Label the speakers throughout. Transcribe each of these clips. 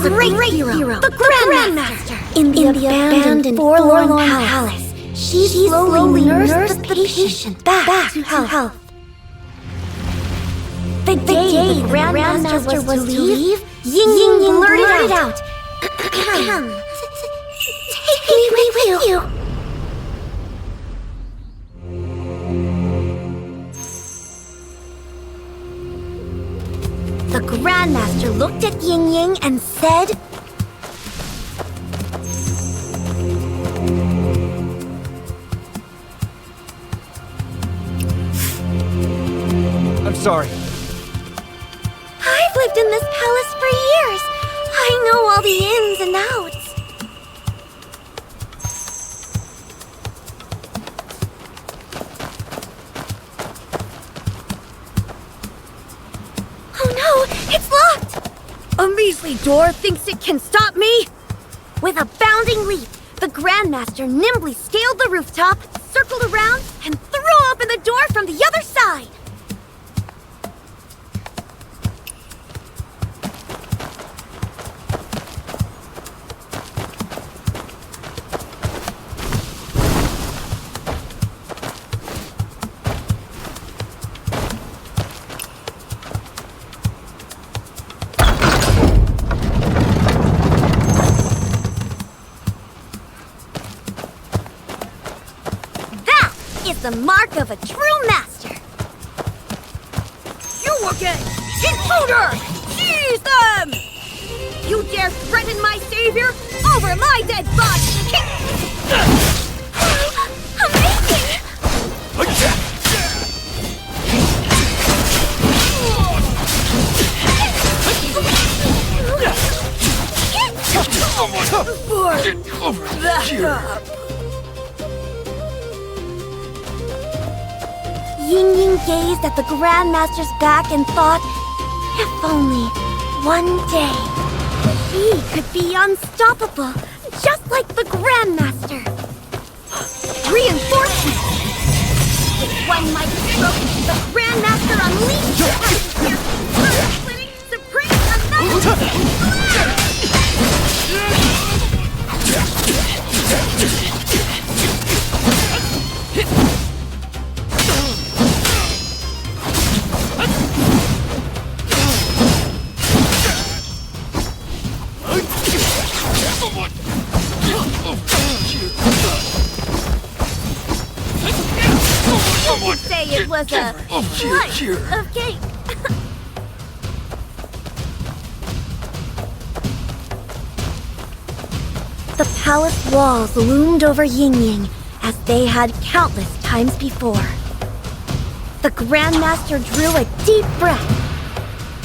Speaker 1: great hero, the Grandmaster. In the abandoned forlorn palace, she slowly nursed the patient back to health. The day the Grandmaster was to leave, Yingying blurted out, "Take me with you." The Grandmaster looked at Yingying and said,
Speaker 2: I'm sorry.
Speaker 1: "I've lived in this palace for years. I know all the ins and outs." Oh no, it's locked!
Speaker 3: A measly door thinks it can stop me?
Speaker 1: With a bounding leap, the Grandmaster nimbly scaled the rooftop, circled around, and threw open the door from the other side. Is the mark of a true master.
Speaker 3: You again! Intruder! Seize them! You dare threaten my savior over my dead body!
Speaker 1: Amazing!
Speaker 3: Back up!
Speaker 1: Yingying gazed at the Grandmaster's back and thought, if only one day he could be unstoppable, just like the Grandmaster.
Speaker 3: Reinforcements! With one mighty stroke, the Grandmaster unleashed his splitting supreme annihilation!
Speaker 1: You could say it was a slice of cake. The palace walls loomed over Yingying as they had countless times before. The Grandmaster drew a deep breath.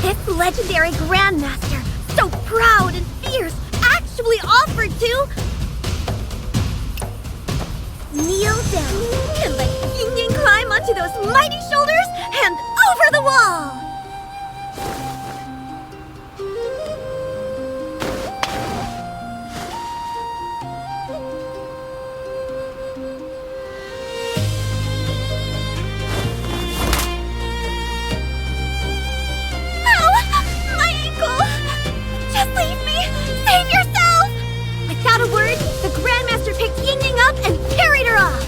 Speaker 1: This legendary Grandmaster, so proud and fierce, actually offered to kneel down and let Yingying climb onto those mighty shoulders and over the wall. Without a word, the Grandmaster picked Yingying up and carried her off.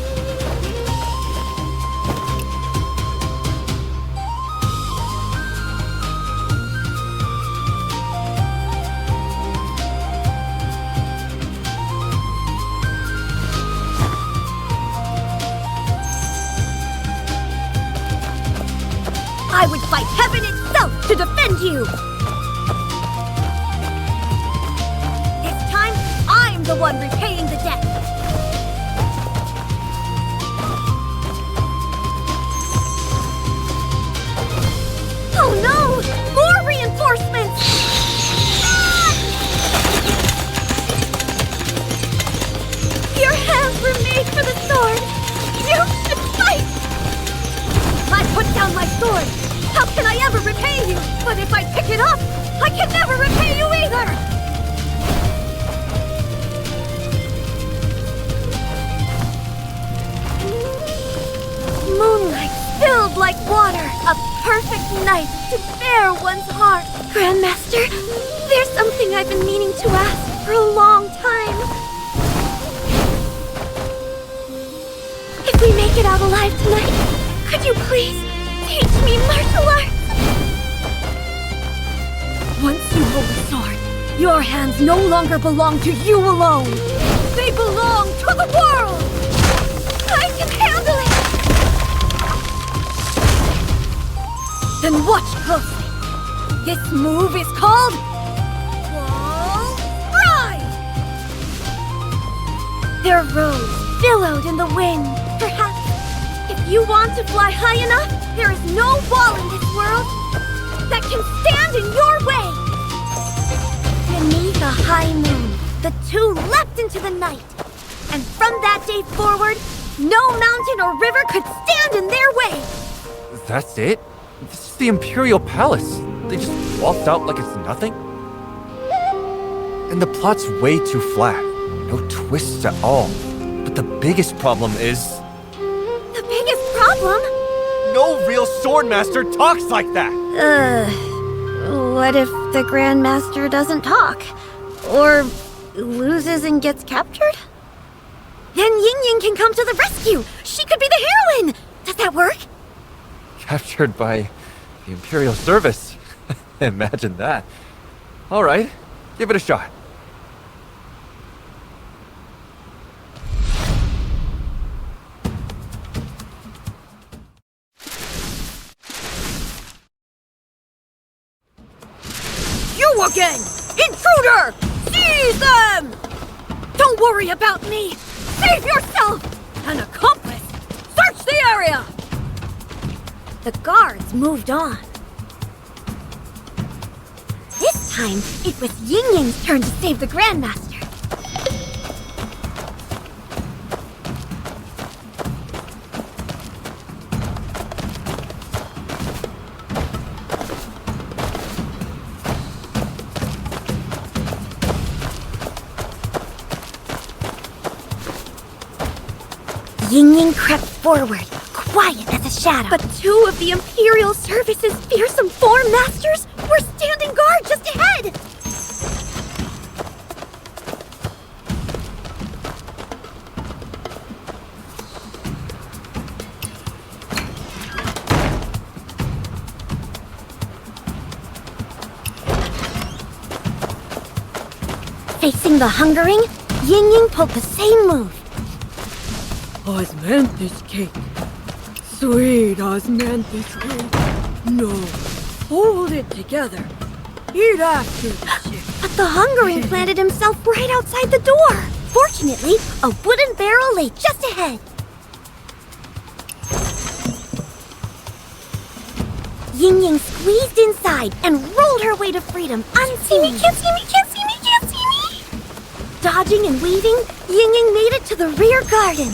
Speaker 1: I would fight heaven itself to defend you! The one repaying the debt. Oh no! More reinforcements! Ah! Your hands were made for the sword. You should fight! I put down my sword. How can I ever repay you? But if I pick it up, I can never repay you either! Moonlight spilled like water, a perfect night to bare one's heart. Grandmaster, there's something something I've been meaning to ask for a long time. If we make it out alive tonight, could you please teach me martial arts?
Speaker 3: Once you hold the sword, your hands no longer belong to you alone. They belong to the world!
Speaker 1: I can handle it!
Speaker 3: Then watch closely. This move is called... Wall Ride!
Speaker 1: Their robes billowed in the wind. Perhaps, if you want to fly high enough, there is no wall in this world that can stand in your way. Beneath a high moon, the two leapt into the night. And from that day forward, no mountain or river could stand in their way.
Speaker 2: That's it? This is the Imperial Palace. They just waltzed out like it's nothing? And the plot's way too flat. No twists at all. But the biggest problem is...
Speaker 1: The biggest problem?
Speaker 2: no real swordmaster talks like that!
Speaker 1: What if the Grandmaster doesn't talk? Or loses and gets captured? Then Yingying can come to the rescue! She could be the heroine! Does that work?
Speaker 2: Captured by the Imperial Service. Imagine that. Alright, give it a shot.
Speaker 3: You again! Intruder! Seize them! Don't worry about me! Save yourself! An accomplice! Search the area!
Speaker 1: The guards moved on. This time, it was Yingying's turn to save the Grandmaster. Yingying crept forward, quiet as a shadow. But two of the Imperial Service's fearsome form masters were standing guard just ahead! Facing the hungering, Yingying pulled the same move.
Speaker 3: Osmanthus cake. Sweet Osmanthus cake. No. Hold it together. Eat after the chick.
Speaker 1: But the hungering planted himself right outside the door. Fortunately, a wooden barrel lay just ahead. Yingying squeezed inside and rolled her way to freedom unseen. Can't see me, can't see me, can't see me! Dodging and weaving, Yingying made it to the rear garden.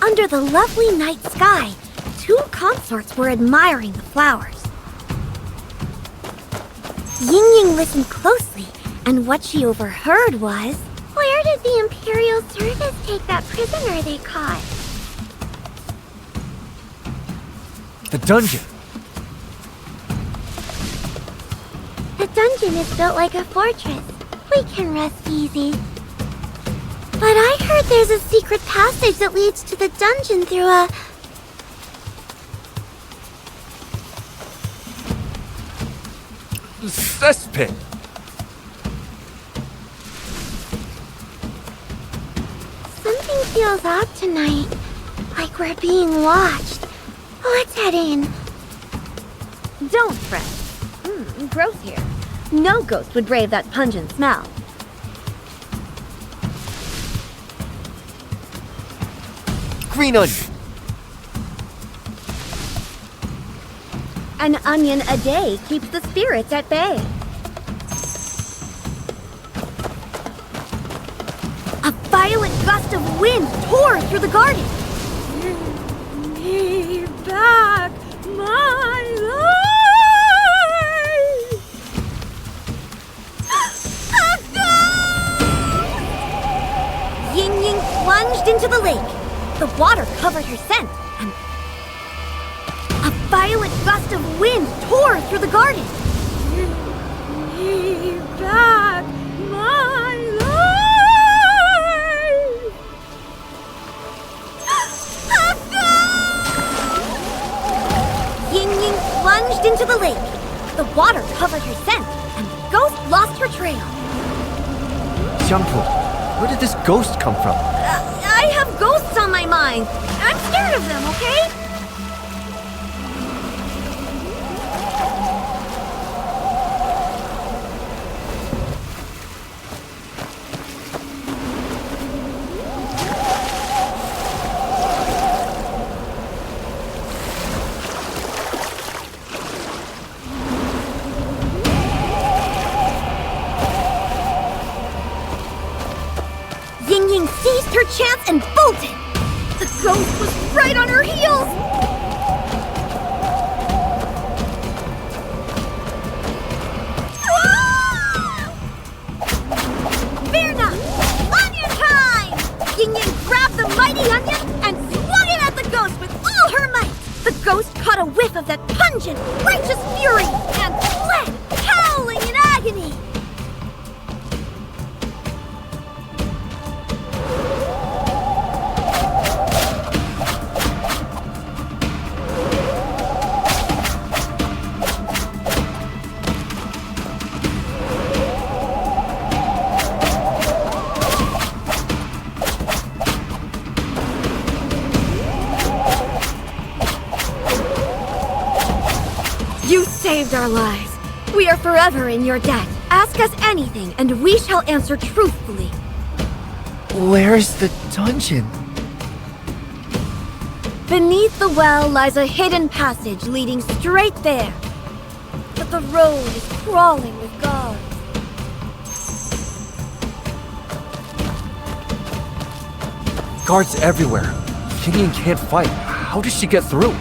Speaker 1: Under the lovely night sky, two consorts were admiring the flowers. Yingying listened closely, and what she overheard was... Where did the Imperial Service take that prisoner they caught?
Speaker 2: The dungeon!
Speaker 1: The dungeon is built like a fortress. We can rest easy. But I heard there's a secret passage that leads to the dungeon through a...
Speaker 2: Cesspit!
Speaker 1: Something feels odd tonight. Like we're being watched. Let's head in. Don't fret. Gross here. No ghost would brave that pungent smell.
Speaker 2: Green onion!
Speaker 1: An onion a day keeps the spirits at bay. A violent gust of wind tore through the garden.
Speaker 3: Give me back my life!
Speaker 1: Yingying plunged into the lake. The water covered her scent, and a violent gust of wind tore through the garden.
Speaker 3: Give Give back my life!
Speaker 1: Yingying plunged into the lake. The water covered her scent, and the ghost lost her trail.
Speaker 2: Jiangpu, where did this ghost come from?
Speaker 1: I have ghosts on my mind. I'm scared of them, okay? Yingying seized her chance and bolted. The ghost was right on her heels. Virna, onion time! Yingying grabbed the mighty onion and swung it at the ghost with all her might. The ghost caught a whiff of that pungent, righteous fury and fled, howling in agony. You saved our lives. We are forever in your debt. Ask us anything, and we shall answer truthfully.
Speaker 2: Where's the dungeon?
Speaker 1: Beneath the well lies a hidden passage leading straight there. But the road is crawling with guards.
Speaker 2: Guards everywhere. Yingying can't fight. How does she get through?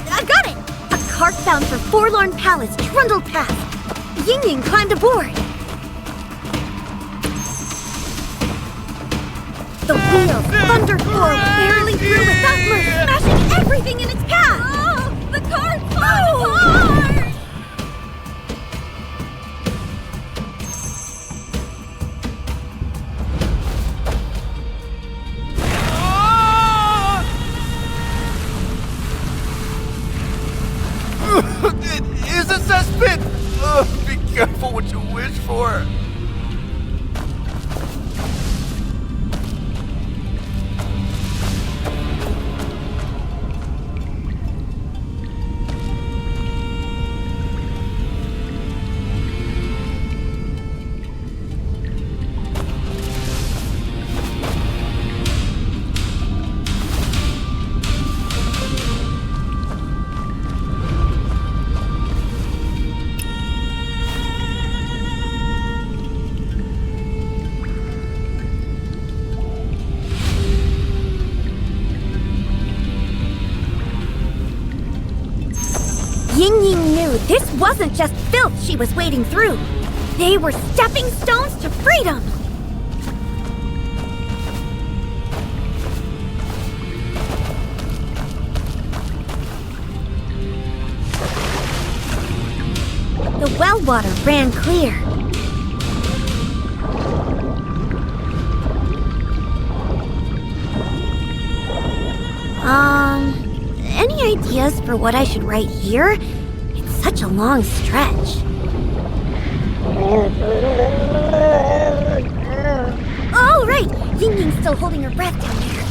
Speaker 1: I've got it! A cart bound for Forlorn Palace trundled past. Yingying climbed aboard. The wheels thundered forward barely through without mercy, smashing everything in its path.
Speaker 3: Oh, the cart's falling apart!
Speaker 2: It is a cesspit! Be careful what you wish for.
Speaker 1: Yingying knew this wasn't just filth she was wading through. They were stepping stones to freedom. The well water ran clear. Any ideas for what I should write here? It's such a long stretch. Oh, right! Yingying's still holding her breath down there.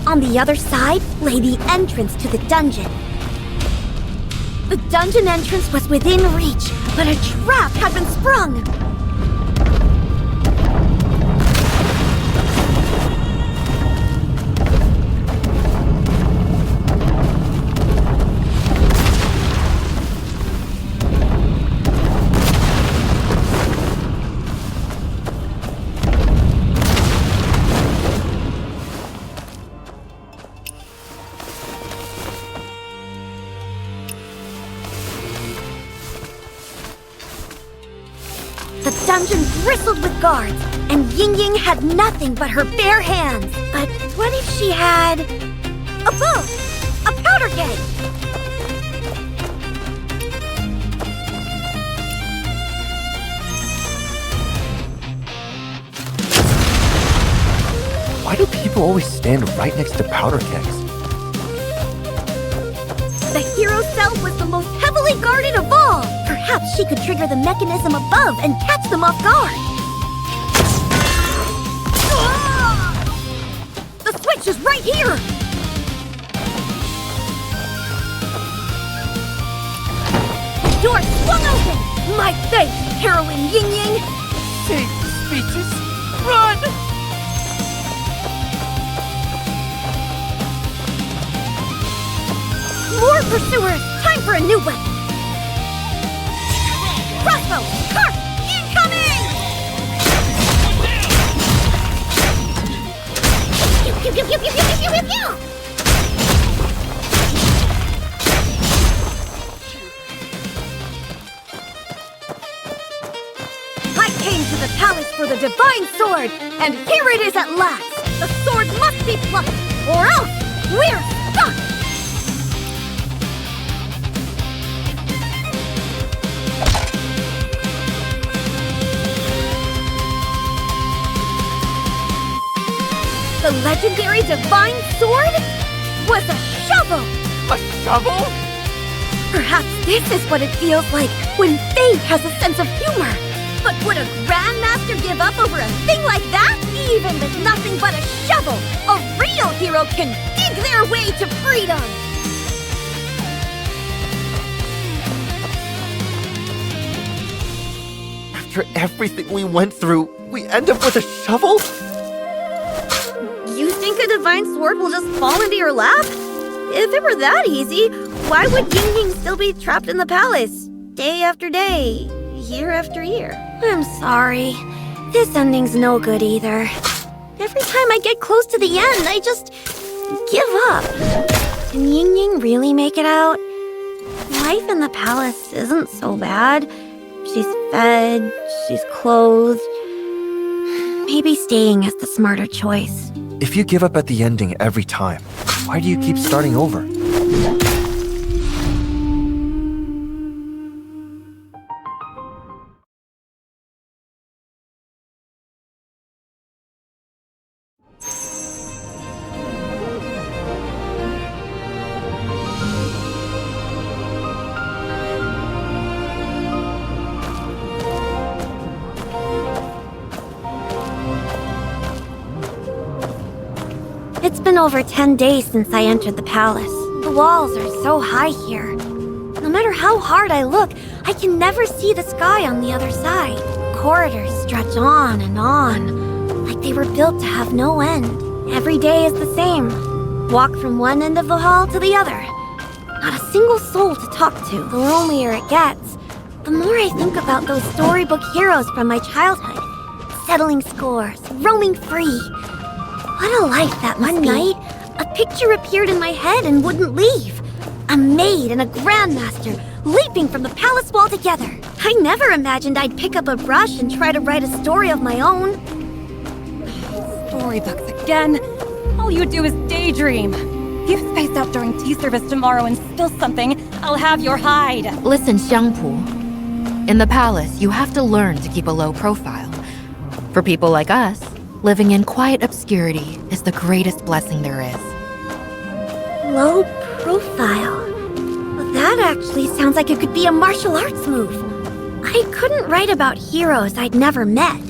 Speaker 1: On the other side lay the entrance to the dungeon. The dungeon entrance was within reach, but a trap had been sprung. dungeon bristled with guards, and Yingying had nothing but her bare hands. But what if she had a bow? A powder keg?
Speaker 2: Why do people always stand right next to powder kegs?
Speaker 1: The hero cell was the most heavily guarded of all. Perhaps she could trigger the mechanism above and catch them off guard.
Speaker 3: The switch is right here!
Speaker 1: The door swung open!
Speaker 3: My thanks, heroine Yingying!
Speaker 2: Save speeches! Run!
Speaker 1: More pursuers! Time for a new weapon! Crossbow! Cart! Incoming! Pew, pew, pew, pew, pew, pew, pew, pew, pew!
Speaker 3: I came to the palace for the divine sword, and here it is at last! The sword must be plucked, or else we're stuck! The legendary divine sword was a shovel!
Speaker 2: A shovel?
Speaker 3: Perhaps this is what it feels like when fate has a sense of humor. But would a grandmaster give up over a thing like that? Even with nothing but a shovel, a real hero can dig their way to freedom!
Speaker 2: After everything we went through, we end up with a shovel?
Speaker 1: You think a divine sword will just fall into your lap? If it were that easy, why would Yingying still be trapped in the palace? Day after day, year after year. I'm sorry. This ending's no good either. Every time I get close to the end, I just give up. Can Yingying really make it out? Life in the palace isn't so bad. She's fed, she's clothed. Maybe staying is the smarter choice.
Speaker 2: If you give up at the ending every time, why do you keep starting over?
Speaker 1: It's been over 10 days since I entered the palace. The walls are so high here. No matter how hard I look, I can never see the sky on the other side. Corridors stretch on, like they were built to have no end. Every day is the same. Walk from one end of the hall to the other. Not a single soul to talk to. The lonelier it gets, the more I think about those storybook heroes from my childhood. Settling scores, roaming free. What a life that must be. One night, a picture appeared in my head and wouldn't leave. A maid and a grandmaster leaping from the palace wall together. I never imagined I'd pick up a brush and try to write a story of my own.
Speaker 3: Storybooks again. All you do is daydream. If you space out during tea service tomorrow and spill something, I'll have your hide.
Speaker 4: Listen, Xiangpu. In the palace, you have to learn to keep a low profile. For people like us, living in quiet obscurity is the greatest blessing there is.
Speaker 1: Low profile. Well, that actually sounds like it could be a martial arts move. I couldn't write about heroes I'd never met.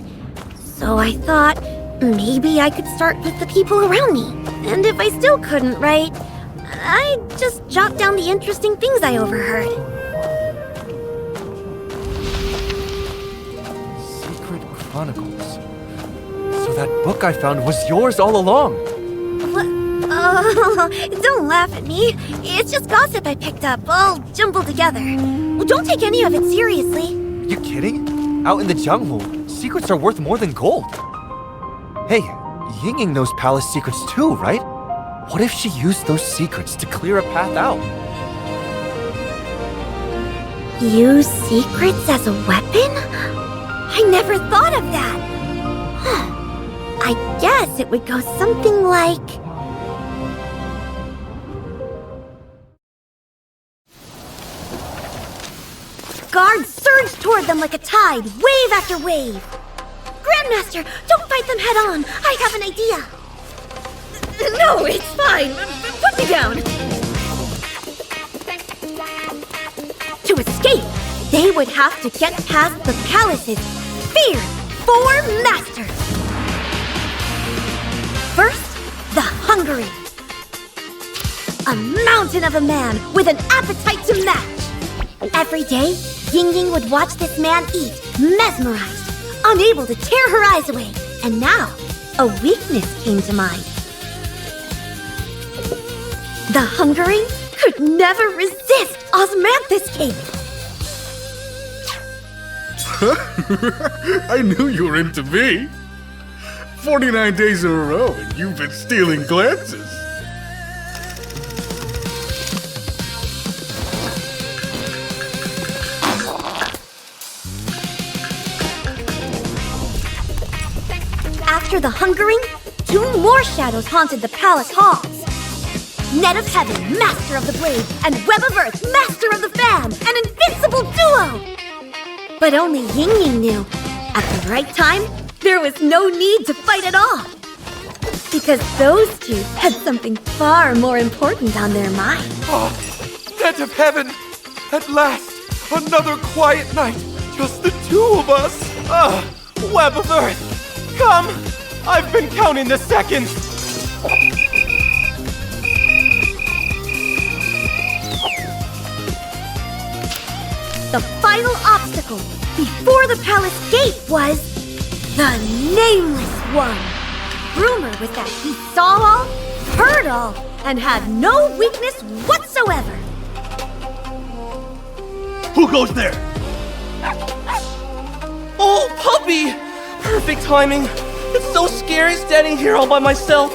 Speaker 1: So I thought maybe I could start with the people around me. And if I still couldn't write, I'd just jot down the interesting things I overheard.
Speaker 2: Secret Chronicles. So that book I found was yours all along.
Speaker 1: What? Oh, don't laugh at me. It's just gossip I picked up, all jumbled together. Well, don't take any of it seriously.
Speaker 2: Are you kidding? Out in the jungle, secrets are worth more than gold. Hey, Yingying knows palace secrets too, right? What if she used those secrets to clear a path out?
Speaker 1: Use secrets as a weapon? I never thought of that. I guess it would go something like... Guards surge toward them like a tide, wave after wave. Grandmaster, don't fight them head on. I have an idea.
Speaker 3: No, it's fine. Put me down.
Speaker 1: To escape, they would have to get past the palace's feared 4 masters. First, the Hungry. A mountain of a man with an appetite to match. Every day, Yingying would watch this man eat, mesmerized, unable to tear her eyes away. And now, a weakness came to mind. The Hungry could never resist Osmanthus cake.
Speaker 5: I knew you were into me. 49 days in a row and you've been stealing glances.
Speaker 1: After the hungering, 2 more shadows haunted the palace halls. Net of Heaven, Master of the Blade, and Web of Earth, Master of the Fan, an invincible duo! But only Yingying knew, at the right time, there was no need to fight at all. Because those 2 had something far more important on their mind.
Speaker 2: Oh, Net of Heaven! At last, another quiet night. Just the 2 of us. Web of Earth, come! I've been counting the seconds.
Speaker 1: The final obstacle before the palace gate was the Nameless One. Rumor was that he saw all, heard all, and had no weakness whatsoever.
Speaker 2: Who goes there?
Speaker 6: Oh, puppy! Perfect timing. It's so scary standing here all by myself.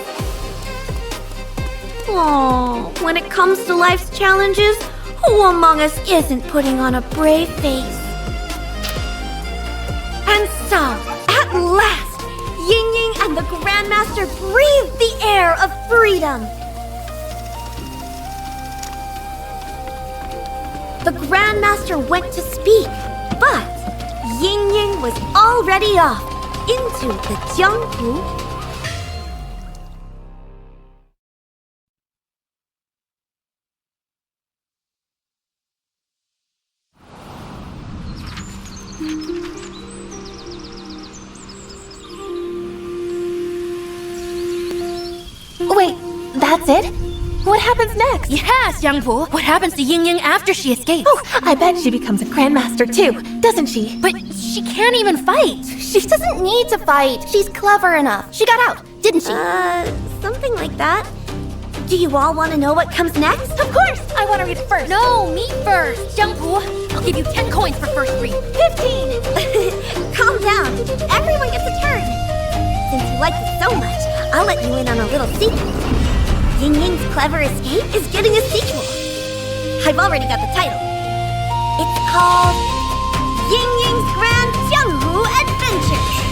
Speaker 1: Oh, when it comes to life's challenges, who among us isn't putting on a brave face? And so, at last, Yingying and the Grandmaster breathed the air of freedom. The Grandmaster went to speak, but Yingying was already off into the Jianghu.
Speaker 3: Wait, that's it? What happens next?
Speaker 4: Yes, Xiangpu. What happens to Yingying after she escapes?
Speaker 3: Oh, I bet she becomes a Grandmaster too, doesn't she?
Speaker 4: But she can't even fight.
Speaker 3: She doesn't need to fight. She's clever enough. She got out, didn't she?
Speaker 1: Something like that. Do you all want to know what comes next?
Speaker 3: Of course! I want to read it first.
Speaker 4: No, me first. Xiangpu, I'll give you 10 coins for first read.
Speaker 1: 15! Calm down. Everyone gets a turn. Since you like it so much, I'll let you in on a little secret. Yingying's Clever Escape is getting a sequel. I've already got the title. It's called Yingying's Grand Jianghu Adventures.